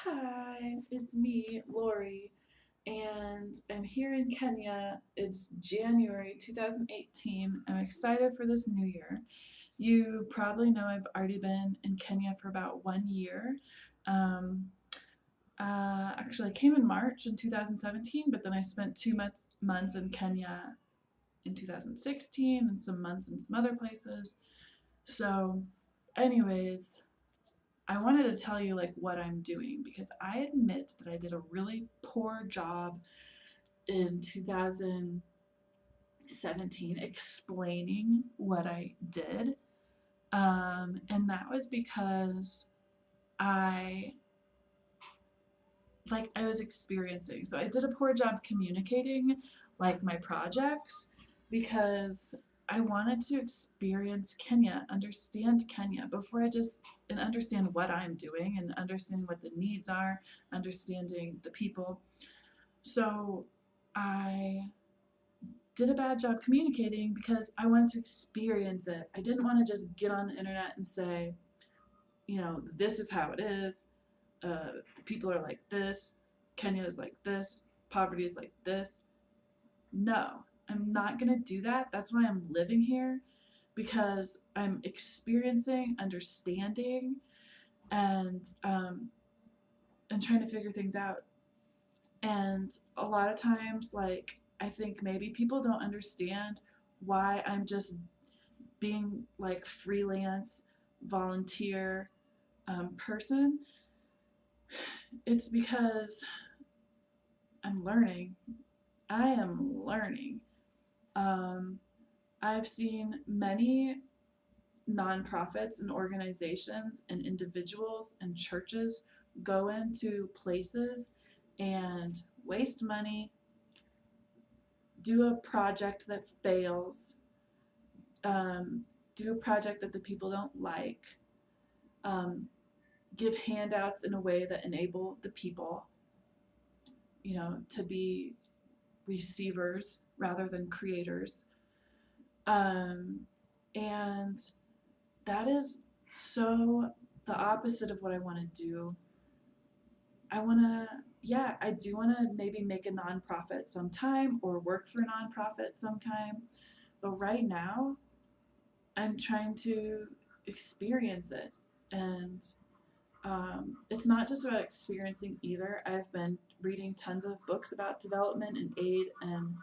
Hi, it's me, Laurie, and I'm here in Kenya. It's January 2018. I'm excited for this new year. You probably know I've already been in Kenya for about 1 year. Um, actually, I came in March in 2017, but then I spent 2 months in Kenya in 2016 and some months in some other places. So, anyways, I wanted to tell you like what I'm doing because I admit that I did a really poor job in 2017 explaining what I did. And that was because I I was experiencing. So I did a poor job communicating like my projects because I wanted to experience Kenya, understand Kenya before I just and understand what I'm doing and understanding what the needs are, understanding the people. So I did a bad job communicating because I wanted to experience it. I didn't want to just get on the internet and say, this is how it is. The people are like this. Kenya is like this. Poverty is like this. No, I'm not going to do that. That's why I'm living here because I'm experiencing, understanding, and and trying to figure things out. And a lot of times, I think maybe people don't understand why I'm just being like freelance volunteer person. It's because I'm learning. I am learning. Um, I've seen many nonprofits and organizations and individuals and churches go into places and waste money, do a project that fails, um, do a project that the people don't like, um, give handouts in a way that enable the people, to be receivers rather than creators. Um, and that is so the opposite of what I want to do. I do want to maybe make a nonprofit sometime or work for a nonprofit sometime. But right now, I'm trying to experience it. And it's not just about experiencing either. I've been reading tons of books about development and aid and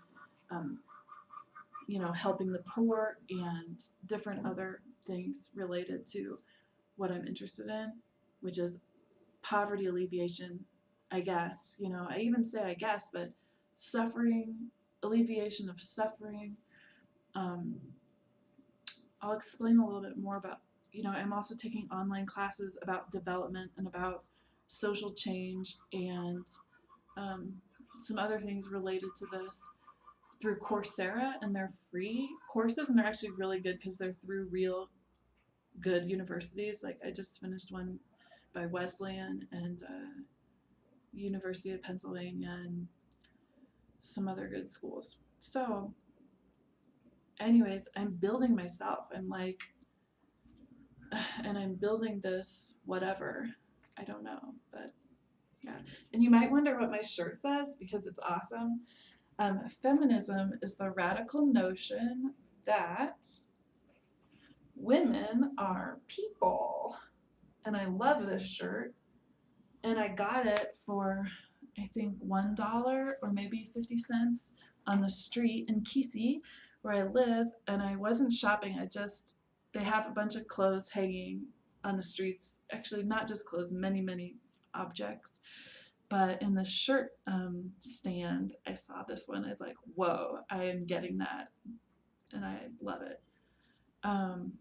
um, helping the poor and different other things related to what I'm interested in, which is poverty alleviation, I guess. I even say I guess, but suffering, alleviation of suffering. Um, I'll explain a little bit more about, I'm also taking online classes about development and about social change and um, some other things related to this through Coursera, and they're free courses, and they're actually really good because they're through real good universities. Like I just finished one by Wesleyan and University of Pennsylvania and some other good schools. So, anyways, I'm building myself. I'm like, and I'm building this whatever. I don't know, but yeah. And you might wonder what my shirt says because it's awesome. Feminism is the radical notion that women are people. And I love this shirt. And I got it for, I think, $1 or maybe 50 cents on the street in Kisi, where I live. And I wasn't shopping. They have a bunch of clothes hanging on the streets. Actually, not just clothes, many, many objects. But in the shirt stand, I saw this one. I was like, whoa, I am getting that. And I love it. Um,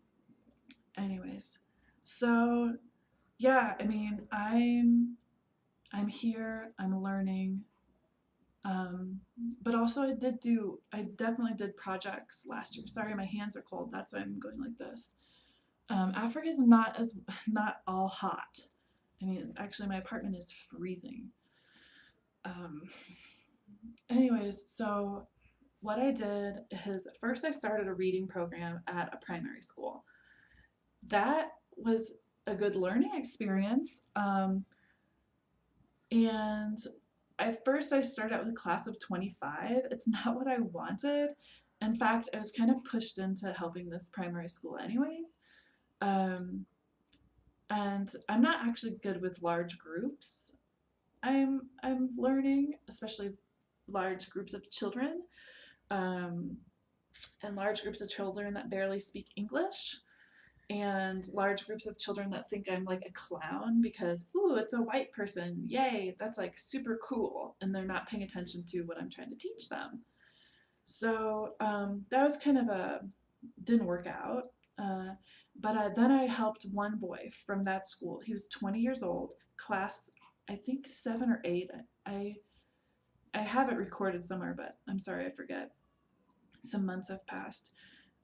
anyways, so yeah, I mean, I'm here, I'm learning. Um, but also I definitely did projects last year. Sorry, my hands are cold. That's why I'm going like this. Africa is not all hot. I mean, actually, my apartment is freezing. Um, anyways, so what I did is first I started a reading program at a primary school. That was a good learning experience. And at first I started out with a class of 25. It's not what I wanted. In fact, I was kind of pushed into helping this primary school anyways. Um, and I'm not actually good with large groups. I'm learning, especially large groups of children, um, and large groups of children that barely speak English, and large groups of children that think I'm like a clown because, ooh, it's a white person, yay, that's like super cool, and they're not paying attention to what I'm trying to teach them. So that was kind of a didn't work out. Uh, but then I helped one boy from that school. He was 20 years old, class I think 7 or 8. I have it recorded somewhere, but I'm sorry I forget. Some months have passed.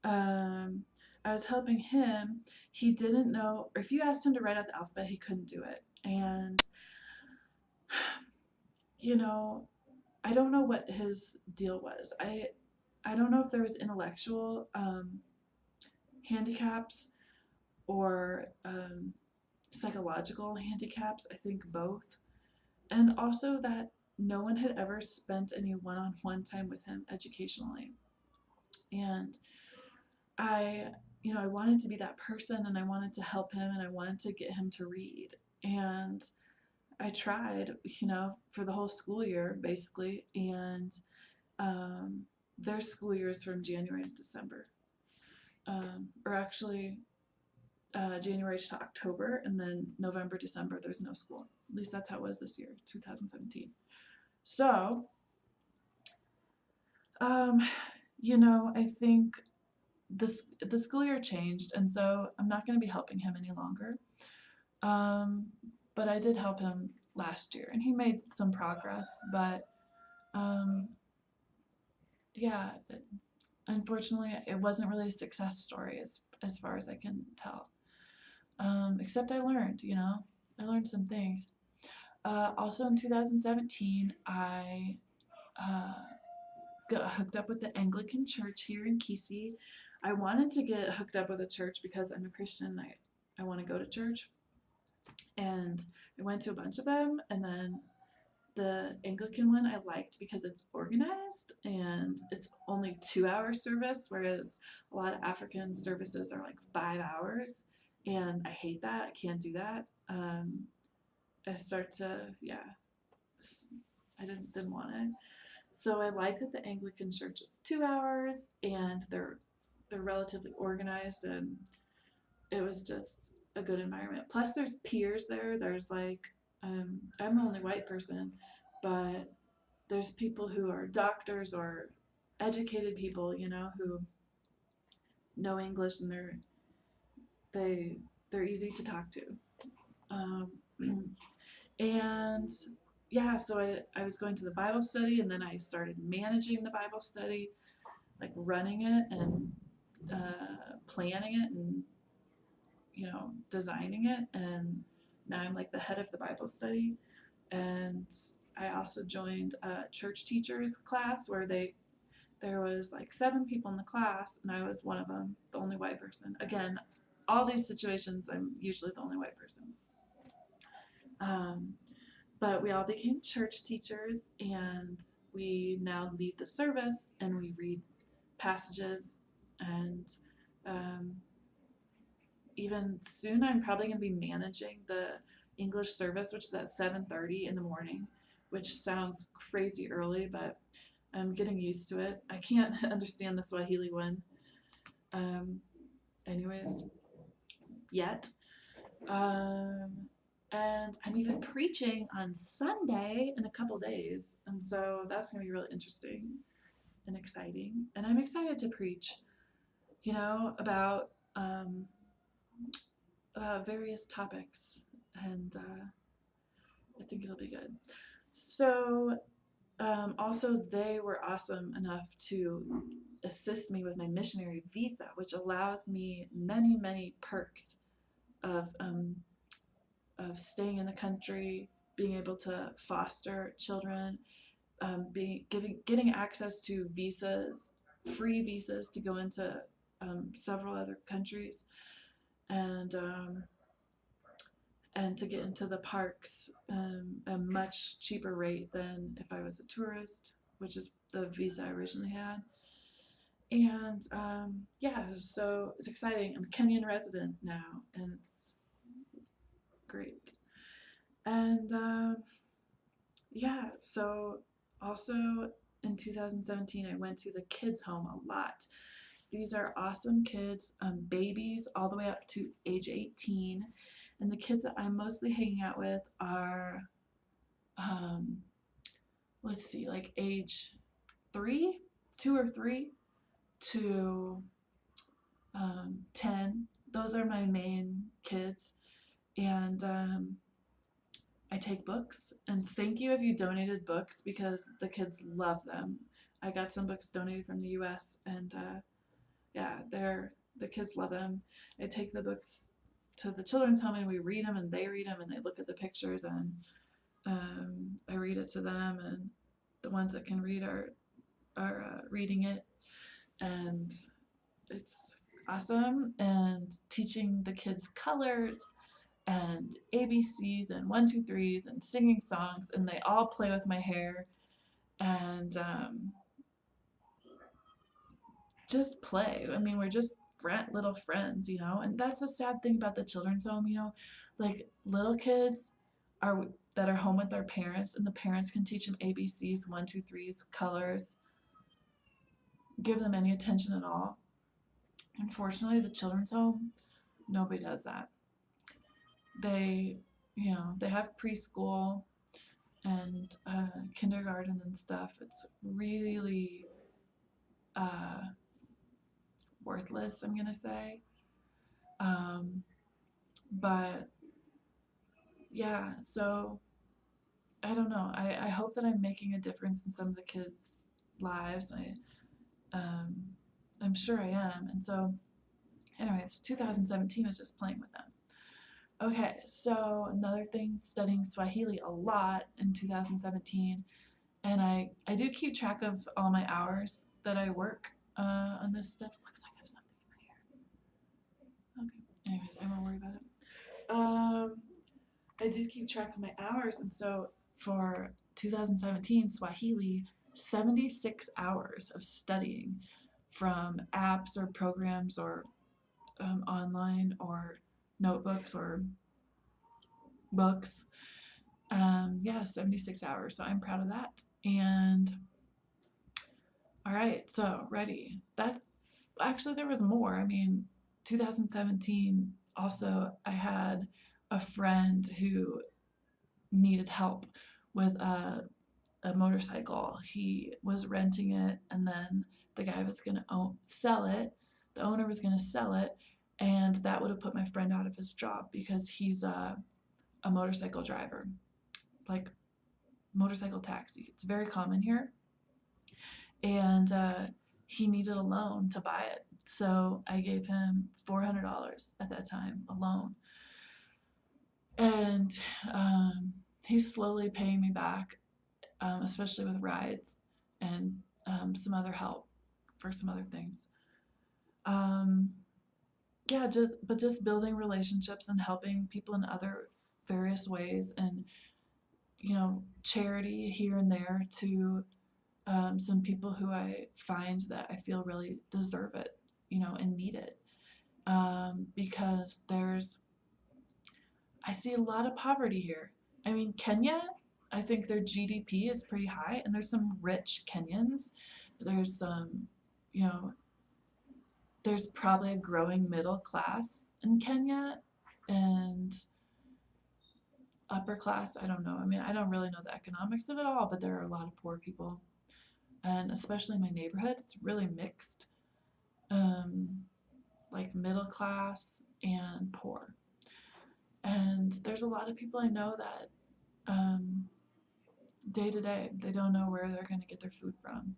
Um, I was helping him. He didn't know, or if you asked him to write out the alphabet, he couldn't do it. And you know, I don't know what his deal was. I don't know if there was intellectual handicaps or psychological handicaps. I think both. And also that no one had ever spent any one-on-one time with him educationally. And I, I wanted to be that person, and I wanted to help him, and I wanted to get him to read. And I tried, for the whole school year basically. And um, their school year is from January to December, or actually January to October, and then November, December, there's no school. At least that's how it was this year, 2017. So, um, I think the school year changed, and so I'm not going to be helping him any longer. Um, but I did help him last year, and he made some progress. But um, yeah, unfortunately, it wasn't really a success story as far as I can tell. Except I learned some things. Also in 2017, I uh, got hooked up with the Anglican Church here in Kesey. I wanted to get hooked up with a church because I'm a Christian. I want to go to church. And I went to a bunch of them, and then the Anglican one I liked because it's organized and it's only 2 hour service, whereas a lot of African services are like 5 hours. And I hate that. I can't do that. I start to, yeah, I didn't want it. So I like that the Anglican Church is 2 hours, and they're relatively organized, and it was just a good environment. Plus, there's peers there. There's like, I'm the only white person, but there's people who are doctors or educated people, who know English, and they they're easy to talk to. Um, and yeah, so I was going to the Bible study, and then I started managing the Bible study, like running it and planning it, and designing it. And now I'm like the head of the Bible study. And I also joined a church teachers class where there was like 7 people in the class, and I was one of them, the only white person. Again, all these situations, I'm usually the only white person. Um, but we all became church teachers, and we now lead the service, and we read passages. And um, even soon, I'm probably going to be managing the English service, which is at 7:30 in the morning, which sounds crazy early, but I'm getting used to it. I can't understand the Swahili one, um, anyways, yet. Um, and I'm even preaching on Sunday in a couple days, and so that's going to be really interesting and exciting. And I'm excited to preach, about various topics, and I think it'll be good. So, also, they were awesome enough to assist me with my missionary visa, which allows me many, many perks of staying in the country, being able to foster children, getting access to visas, free visas to go into several other countries, and and to get into the parks a much cheaper rate than if I was a tourist, which is the visa I originally had. And yeah, so it's exciting. I'm a Kenyan resident now, and it's great. And yeah, so also in 2017, I went to the kids' home a lot. These are awesome kids, babies all the way up to age 18. And the kids that I'm mostly hanging out with are, um, let's see, like age 3, 2 or 3 to 10. Those are my main kids. And I take books. And thank you if you donated books because the kids love them. I got some books donated from the US, and yeah, the kids love them. I take the books to the children's home and we read them and they read them and they look at the pictures, and I read it to them, and the ones that can read are reading it, and it's awesome. And teaching the kids colors and ABCs and 1 2 3s and singing songs, and they all play with my hair, and just play. I mean, we're just little friends, and that's a sad thing about the children's home, like little kids are that are home with their parents, and the parents can teach them ABCs, 1 2 3s, colors, give them any attention at all. Unfortunately, the children's home, nobody does that. They, they have preschool and kindergarten and stuff. It's really uh, worthless, I'm gonna say. But yeah, so I don't know. I hope that I'm making a difference in some of the kids' lives. Um, I'm sure I am. And so, anyways, 2017 was just playing with them. Okay, so another thing, studying Swahili a lot in 2017, and I do keep track of all my hours that I work on this stuff. Looks like I have something in my hair. Okay, anyways, I won't worry about it. I do keep track of my hours, and so for 2017 Swahili, 76 hours of studying from apps or programs or online or notebooks or books. Yeah, 76 hours. So I'm proud of that. And all right, so ready. That actually there was more. I mean, 2017 also I had a friend who needed help with a motorcycle. He was renting it, and then the guy was going to sell it. The owner was going to sell it, and that would have put my friend out of his job because he's a motorcycle driver, like motorcycle taxi. It's very common here, and he needed a loan to buy it. So I gave him $400 at that time, a loan. And he's slowly paying me back, especially with rides and some other help for some other things. Um, yeah, just building relationships and helping people in other various ways, and charity here and there to some people who I find that I feel really deserve it, and need it, because I see a lot of poverty here. I mean, Kenya, I think their GDP is pretty high, and there's some rich Kenyans. There's you know, there's probably a growing middle class in Kenya, and upper class, I don't know. I mean, I don't really know the economics of it all, but there are a lot of poor people. And especially in my neighborhood, it's really mixed, like middle class and poor. And there's a lot of people I know that day to day, they don't know where they're going to get their food from.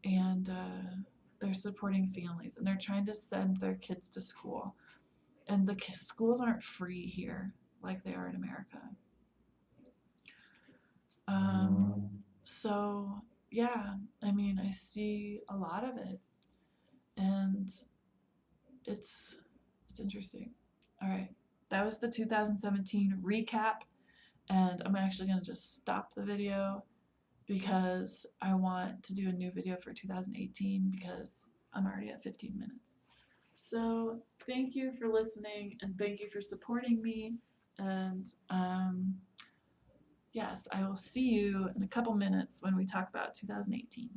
And they're supporting families, and they're trying to send their kids to school. And the schools aren't free here like they are in America. So yeah, I mean, I see a lot of it, and it's interesting. All right. that was the 2017 recap, and I'm actually going to just stop the video because I want to do a new video for 2018 because I'm already at 15 minutes. So thank you for listening and thank you for supporting me. And yes, I will see you in a couple minutes when we talk about 2018.